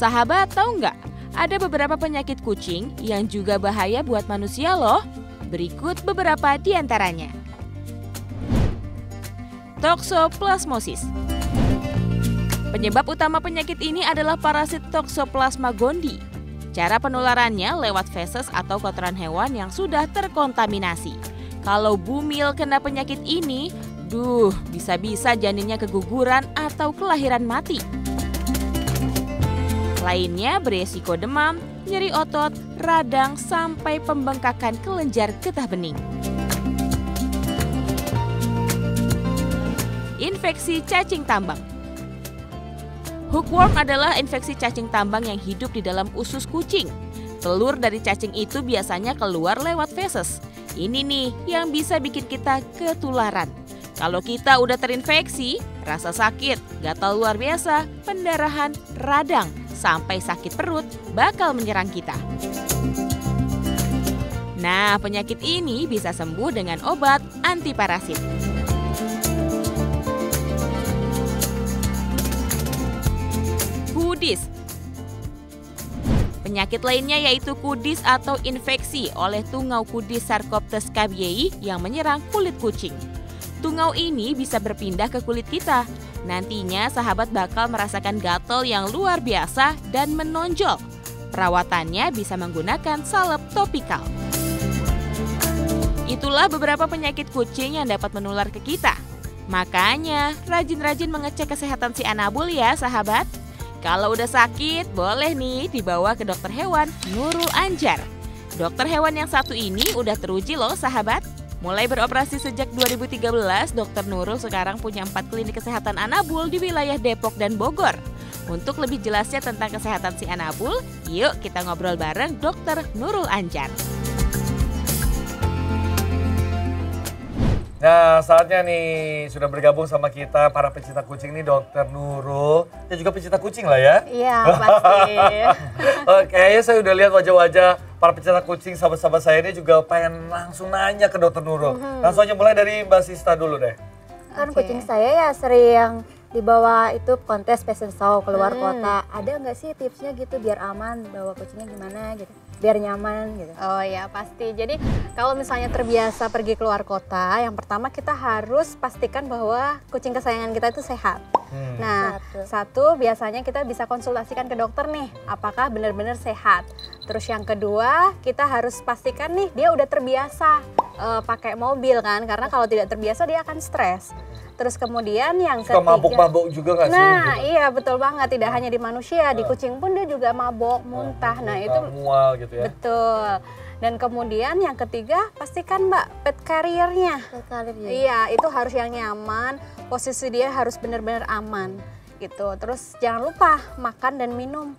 Sahabat, tahu nggak? Ada beberapa penyakit kucing yang juga bahaya buat manusia loh. Berikut beberapa di antaranya. Toxoplasmosis. Penyebab utama penyakit ini adalah parasit Toxoplasma gondii. Cara penularannya lewat feses atau kotoran hewan yang sudah terkontaminasi. Kalau bumil kena penyakit ini, bisa-bisa janinnya keguguran atau kelahiran mati. Lainnya beresiko demam, nyeri otot, radang, sampai pembengkakan kelenjar getah bening. Infeksi cacing tambang. Hookworm adalah infeksi cacing tambang yang hidup di dalam usus kucing. Telur dari cacing itu biasanya keluar lewat feses. Ini nih yang bisa bikin kita ketularan. Kalau kita udah terinfeksi, rasa sakit, gatal luar biasa, pendarahan, radang, sampai sakit perut bakal menyerang kita. Nah, penyakit ini bisa sembuh dengan obat antiparasit. Kudis. Penyakit lainnya yaitu kudis atau infeksi oleh tungau kudis Sarcoptes cabiei yang menyerang kulit kucing. Tungau ini bisa berpindah ke kulit kita. Nantinya sahabat bakal merasakan gatal yang luar biasa dan menonjol. Perawatannya bisa menggunakan salep topikal. Itulah beberapa penyakit kucing yang dapat menular ke kita. Makanya rajin-rajin mengecek kesehatan si Anabul ya sahabat. Kalau udah sakit, boleh nih dibawa ke dokter hewan Nurul Anjar. Dokter hewan yang satu ini udah teruji loh sahabat. Mulai beroperasi sejak 2013, Dr. Nurul sekarang punya 4 klinik kesehatan Anabul di wilayah Depok dan Bogor. Untuk lebih jelasnya tentang kesehatan si Anabul, yuk kita ngobrol bareng Dr. Nurul Anjar. Nah, saatnya nih sudah bergabung sama kita para pecinta kucing nih Dr. Nurul. Dan juga pecinta kucing lah ya. Iya, pasti. Kayaknya saya udah lihat wajah-wajah para pecinta kucing, sahabat-sahabat saya ini juga pengen langsung nanya ke Dr. Nurul. Langsung aja mulai dari Mbak Sista dulu deh. Kan kucing saya ya sering dibawa itu kontes fashion show keluar kota. Ada nggak sih tipsnya gitu biar aman bawa kucingnya gimana gitu? Biar nyaman gitu. Oh ya pasti. Jadi kalau misalnya terbiasa pergi keluar kota, yang pertama kita harus pastikan bahwa kucing kesayangan kita itu sehat. Nah, satu biasanya kita bisa konsultasikan ke dokter nih, apakah benar-benar sehat. Terus yang kedua, kita harus pastikan nih dia udah terbiasa pakai mobil kan, karena kalau tidak terbiasa dia akan stres. Terus kemudian yang ketiga, mabuk-mabuk juga nggak sih? Nah iya betul banget, tidak hanya di manusia, di kucing pun dia juga mabuk, muntah. Nah itu mual gitu ya. Betul. Dan kemudian yang ketiga, pastikan Mbak pet carrier-nya. Pet carrier ya? Iya, itu harus yang nyaman, posisi dia harus benar-benar aman gitu. Terus jangan lupa makan dan minum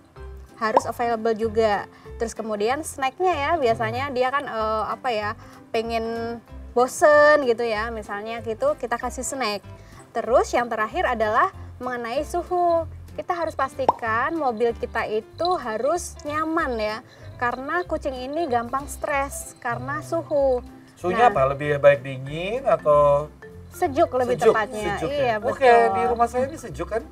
harus available juga. Terus kemudian snacknya ya, biasanya dia kan pengen bosen gitu ya, misalnya gitu kita kasih snack. Terus yang terakhir adalah mengenai suhu. Kita harus pastikan mobil kita itu harus nyaman ya, karena kucing ini gampang stres karena suhu. Suhunya apa? Lebih baik dingin atau sejuk lebih tepatnya? Sejuk iya ya? betul. Oke, di rumah saya ini sejuk kan?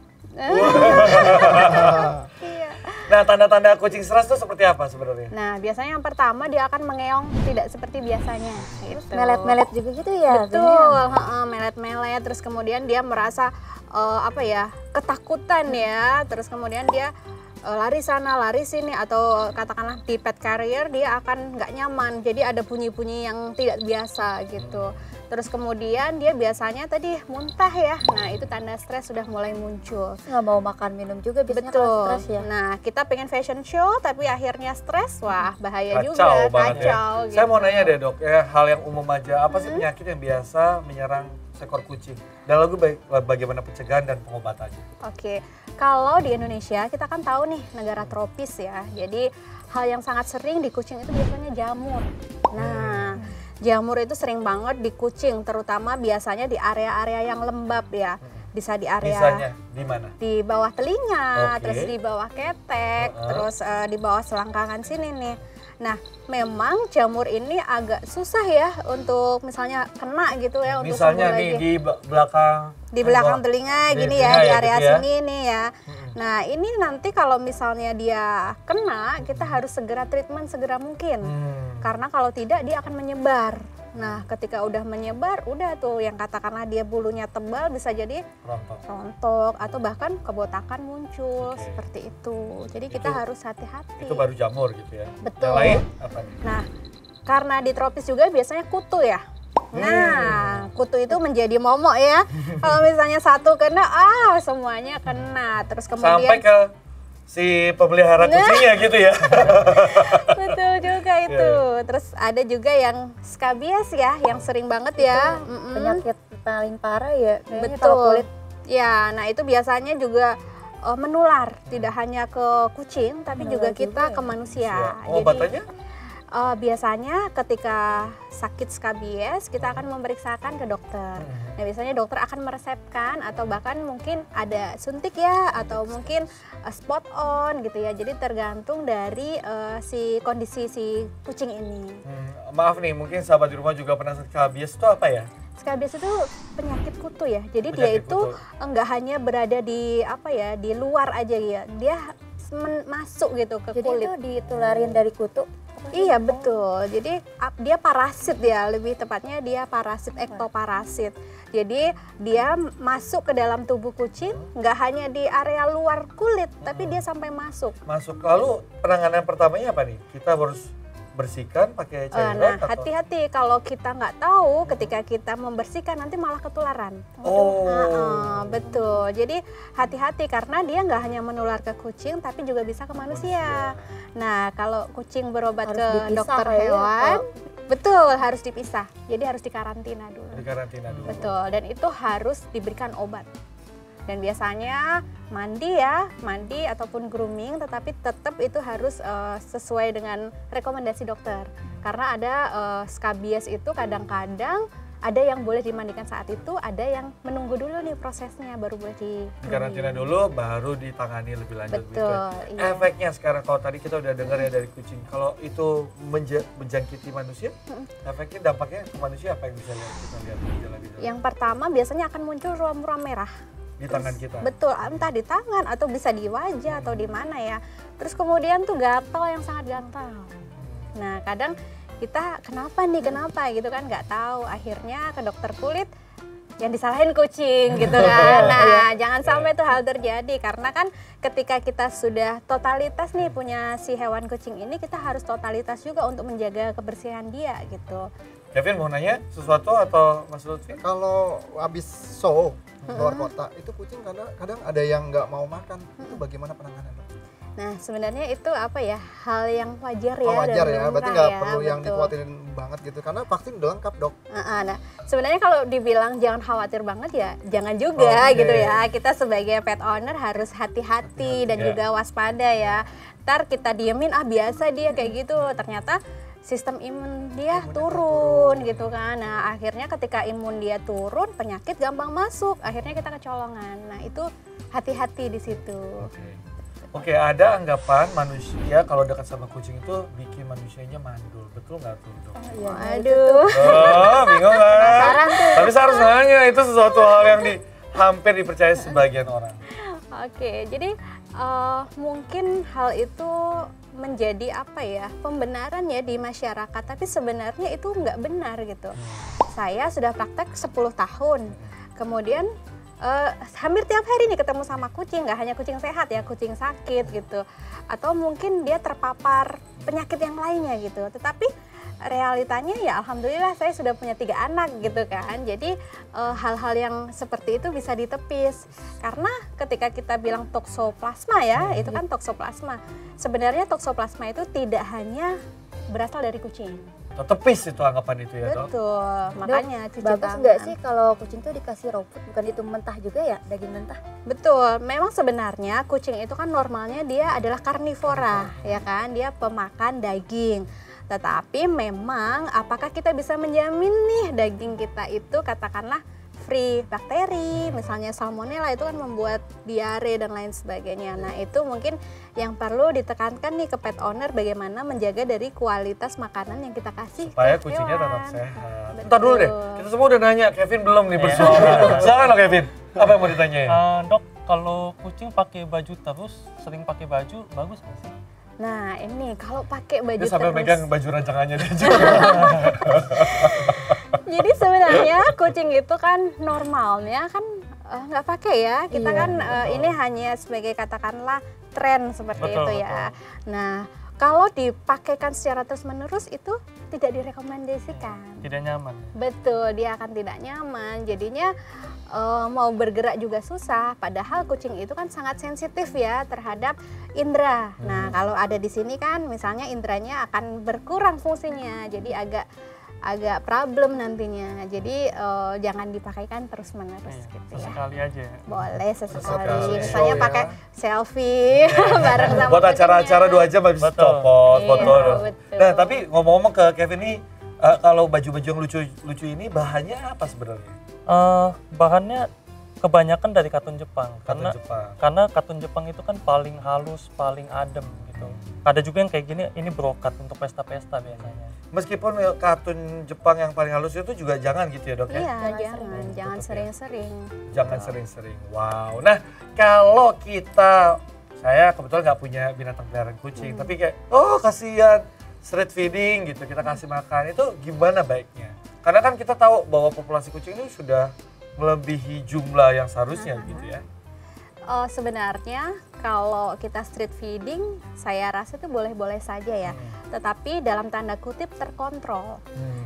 Iya. Nah, tanda-tanda kucing stres itu seperti apa sebenarnya? Nah, biasanya yang pertama dia akan mengeong tidak seperti biasanya. Gitu. Melet-melet juga gitu ya? Betul, melet-melet. Terus kemudian dia merasa ketakutan ya. Terus kemudian dia lari sana, lari sini, atau katakanlah di pet carrier dia akan nggak nyaman. Jadi ada bunyi-bunyi yang tidak biasa gitu. Terus kemudian dia biasanya tadi muntah ya. Nah itu tanda stres sudah mulai muncul. Nggak mau makan minum juga biasanya Betul. kalau stres ya. Nah kita pengen fashion show tapi akhirnya stres, wah bahaya Kacau juga. banget Kacau. Ya. Gitu. Saya mau nanya deh dok, ya hal yang umum aja. Apa sih penyakit yang biasa menyerang seekor kucing? Dan lalu bagaimana pencegahan dan pengobatannya? Oke, kalau di Indonesia kita kan tahu nih negara tropis ya. Jadi hal yang sangat sering di kucing itu biasanya jamur. Nah, jamur itu sering banget di kucing, terutama biasanya di area-area yang lembab ya. Bisa di area Misalnya di mana? Di bawah telinga, Oke. terus di bawah ketek, terus di bawah selangkangan sini nih. Nah, memang jamur ini agak susah ya untuk misalnya kena gitu ya, untuk Misalnya sembuh nih lagi. di belakang Belakang telinga di gini telinga ya, di ya, area gitu ya. sini nih ya. Nah, ini nanti kalau misalnya dia kena, kita harus segera treatment segera mungkin. Karena kalau tidak dia akan menyebar. Nah, ketika udah menyebar, udah tuh yang katakanlah dia bulunya tebal bisa jadi rontok atau bahkan kebotakan muncul seperti itu. Jadi kita harus hati-hati. Itu baru jamur gitu ya. Betul. Yang lain apa nih? Nah, karena di tropis juga biasanya kutu ya. Nah, kutu itu menjadi momok ya. Kalau misalnya satu kena, semuanya kena. Terus kemudian Sampai ke si pemelihara kucingnya gitu ya. betul juga itu. Terus ada juga yang skabies ya, yang sering banget ya. Penyakit paling parah ya kayaknya Betul. kalau kulit. Ya, nah itu biasanya juga menular, tidak hanya ke kucing, tapi juga kita ke manusia. Oh, obatannya? Biasanya ketika sakit skabies kita akan memeriksakan ke dokter. Nah, biasanya dokter akan meresepkan atau bahkan mungkin ada suntik ya atau mungkin spot on gitu ya. Jadi tergantung dari si kondisi si kucing ini. Maaf nih, mungkin sahabat di rumah juga pernah skabies itu apa ya? Skabies itu penyakit kutu ya. Jadi dia Penyakit itu kutu. enggak hanya berada di di luar aja ya. Dia masuk gitu ke Jadi kulit. itu ditularin dari kutu. Iya betul. Jadi dia parasit ya, lebih tepatnya dia parasit, ektoparasit. Jadi dia masuk ke dalam tubuh kucing, nggak hanya di area luar kulit, tapi dia sampai masuk. Masuk. Lalu penanganan pertamanya apa nih? Kita harus bersihkan pakai cairan Nah, atau? hati-hati kalau kita nggak tahu ketika kita membersihkan nanti malah ketularan. Oh. Betul. Jadi hati-hati karena dia nggak hanya menular ke kucing tapi juga bisa ke manusia. Nah, kalau kucing berobat Harus ke dipisah dokter ya, hewan, kalau- betul harus dipisah. Jadi harus dikarantina dulu. Di karantina dulu. Betul. Dan itu harus diberikan obat. Dan biasanya mandi ataupun grooming, tetapi tetap itu harus sesuai dengan rekomendasi dokter. Karena ada skabies itu kadang-kadang ada yang boleh dimandikan saat itu, ada yang menunggu dulu nih prosesnya baru boleh di Karantina dulu baru ditangani lebih lanjut. Betul, gitu. iya. Efeknya sekarang kalau tadi kita udah dengar ya dari kucing, kalau itu menjangkiti manusia, efeknya dampaknya ke manusia apa yang bisa kita lihat gejala-gejala? Yang pertama biasanya akan muncul ruam-ruam merah. Di tangan kita. Betul, entah di tangan atau bisa di wajah atau di mana ya. Terus kemudian tuh gatal yang sangat gatal. Nah, kadang kita kenapa gitu kan nggak tahu. Akhirnya ke dokter kulit yang disalahin kucing gitu kan. Nah, jangan sampai tuh hal terjadi karena kan ketika kita sudah totalitas nih punya si hewan kucing ini, kita harus totalitas juga untuk menjaga kebersihan dia gitu. Kevin mau nanya sesuatu atau Mas Lutfi? Kalau habis show keluar kota itu kucing kadang ada yang nggak mau makan, itu bagaimana penanganan, Dok? Nah, sebenarnya itu hal yang wajar ya. Oh, wajar dan ya, berarti lumrah nggak ya, perlu yang betul. dikhawatirin banget gitu karena vaksin udah lengkap, Dok. Nah, sebenarnya kalau dibilang jangan khawatir banget ya, jangan juga Oke. gitu ya. Kita sebagai pet owner harus hati-hati dan ya. juga waspada ya. Ntar kita diemin, biasa dia kayak gitu. Ternyata sistem imun dia turun gitu kan. Nah, akhirnya ketika imun dia turun, penyakit gampang masuk. Akhirnya kita kecolongan. Nah, itu hati-hati di situ. Oke, ada anggapan manusia kalau dekat sama kucing itu bikin manusianya mandul. Betul nggak tuh, Dok? Aduh. Oh, bingung kan? Penasaran tuh. Tapi saya harus nanya, itu sesuatu hal yang hampir dipercaya sebagian orang. Oke, jadi mungkin hal itu menjadi pembenaran ya di masyarakat, tapi sebenarnya itu nggak benar gitu. Saya sudah praktek 10 tahun, kemudian hampir tiap hari nih ketemu sama kucing, nggak hanya kucing sehat ya, kucing sakit gitu, atau mungkin dia terpapar penyakit yang lainnya gitu. Tetapi realitanya ya alhamdulillah saya sudah punya 3 anak gitu kan. Jadi hal-hal yang seperti itu bisa ditepis. Karena ketika kita bilang toksoplasma ya, itu kan toksoplasma. Sebenarnya toksoplasma itu tidak hanya berasal dari kucing. Tepis itu anggapan itu ya, Dok? Betul, makanya cuci Bagus tangan. nggak sih kalau kucing tuh dikasih rumput, bukan itu mentah juga ya, daging mentah? Betul, memang sebenarnya kucing itu kan normalnya dia adalah karnivora, ya kan, dia pemakan daging. Tetapi memang apakah kita bisa menjamin nih daging kita itu katakanlah free bakteri, misalnya salmonella itu kan membuat diare dan lain sebagainya. Nah itu mungkin yang perlu ditekankan nih ke pet owner, bagaimana menjaga dari kualitas makanan yang kita kasih Supaya ke kucingnya hewan. tetap sehat. Betul. Ntar dulu deh, kita semua udah nanya, Kevin belum nih bersuara. Silakan loh Kevin, apa yang mau ditanyain? Dok, kalau kucing pakai baju terus, sering pakai baju, bagus nggak sih? Nah ini kalau pakai baju Dia sambil terus, megang baju rancangannya dia juga. jadi sebenarnya kucing itu kan normalnya kan nggak pakai ya, kita Iya, kan ini hanya sebagai katakanlah tren seperti Betul, itu ya. Nah kalau dipakaikan secara terus menerus itu tidak direkomendasikan. Tidak nyaman. Betul, dia akan tidak nyaman, jadinya mau bergerak juga susah. Padahal kucing itu kan sangat sensitif ya terhadap indera. Nah, kalau ada di sini kan misalnya inderanya akan berkurang fungsinya, jadi agak problem nantinya. Jadi jangan dipakaikan terus menerus Iya, gitu ya. sesekali aja. Boleh sesekali, Sesekali. misalnya Show ya. pakai selfie bareng sama Buat acara-acara kucingnya. 2 jam habis Betul. copot, Iya, foto. betul. Nah tapi ngomong-ngomong ke Kevin nih, kalau baju-baju yang lucu-lucu ini bahannya apa sebenarnya? Bahannya kebanyakan dari katun Jepang. Katun Jepang. Karena katun Jepang itu kan paling halus, paling adem gitu. Ada juga yang kayak gini, ini brokat untuk pesta-pesta biasanya. Meskipun katun Jepang yang paling halus itu juga jangan gitu ya dok ya? Iya, Jangan jangan Tetap ya. sering-sering. Jangan sering-sering. Wow. Nah kalau saya kebetulan nggak punya binatang peliharaan kucing, tapi kayak kasihan street feeding gitu, kita kasih makan itu gimana baiknya? Karena kan kita tahu bahwa populasi kucing ini sudah melebihi jumlah yang seharusnya gitu ya. Sebenarnya kalau kita street feeding, saya rasa itu boleh-boleh saja ya. Tetapi dalam tanda kutip terkontrol.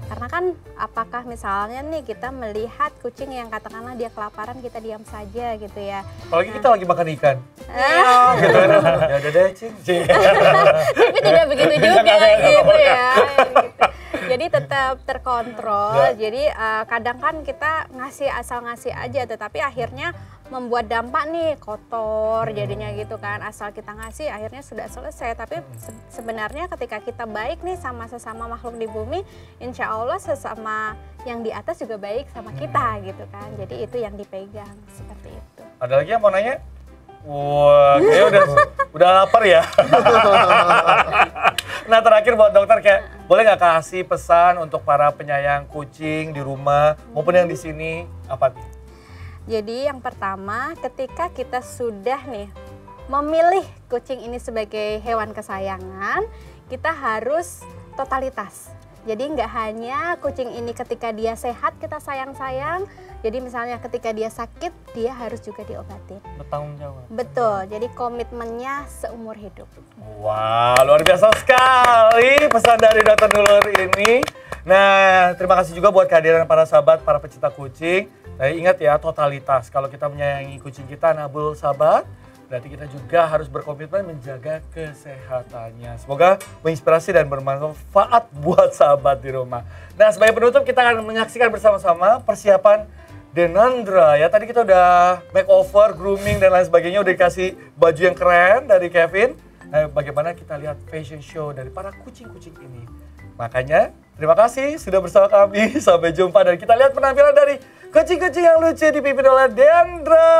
Karena kan apakah misalnya nih kita melihat kucing yang katakanlah dia kelaparan, kita diam saja gitu ya. Apalagi kita lagi makan ikan. Gitu kan. Ya udah deh, Cing. Tapi tidak begitu juga gitu ya. Gitu. Jadi tetap terkontrol. Ya. Jadi kadang kan kita asal ngasih aja, tetapi akhirnya membuat dampak nih kotor jadinya gitu kan. Asal kita ngasih akhirnya sudah selesai. Tapi sebenarnya ketika kita baik nih sama sesama makhluk di bumi, insya Allah sesama yang di atas juga baik sama kita gitu kan. Jadi itu yang dipegang seperti itu. Ada lagi yang mau nanya? Wah, kayaknya udah lapar ya. Nah terakhir buat dokter, kayak boleh nggak kasih pesan untuk para penyayang kucing di rumah maupun yang di sini apa nih? Jadi yang pertama, ketika kita sudah nih memilih kucing ini sebagai hewan kesayangan, kita harus totalitas. Jadi nggak hanya kucing ini ketika dia sehat kita sayang-sayang, jadi misalnya ketika dia sakit dia harus juga diobatin. Bertanggung jawab. Betul, jadi komitmennya seumur hidup. Wah, luar biasa sekali pesan dari Dokter Nurul ini. Nah, terima kasih juga buat kehadiran para sahabat, para pecinta kucing. Nah, ingat ya, totalitas. Kalau kita menyayangi kucing kita, Nabul sahabat, berarti kita juga harus berkomitmen menjaga kesehatannya. Semoga menginspirasi dan bermanfaat buat sahabat di rumah. Nah, sebagai penutup kita akan menyaksikan bersama-sama persiapan Denandra ya. Tadi kita udah makeover, grooming dan lain sebagainya, udah dikasih baju yang keren dari Kevin. Nah, bagaimana kita lihat fashion show dari para kucing-kucing ini. Makanya terima kasih sudah bersama kami. Sampai jumpa dan kita lihat penampilan dari kucing-kucing yang lucu dipimpin oleh Dendra.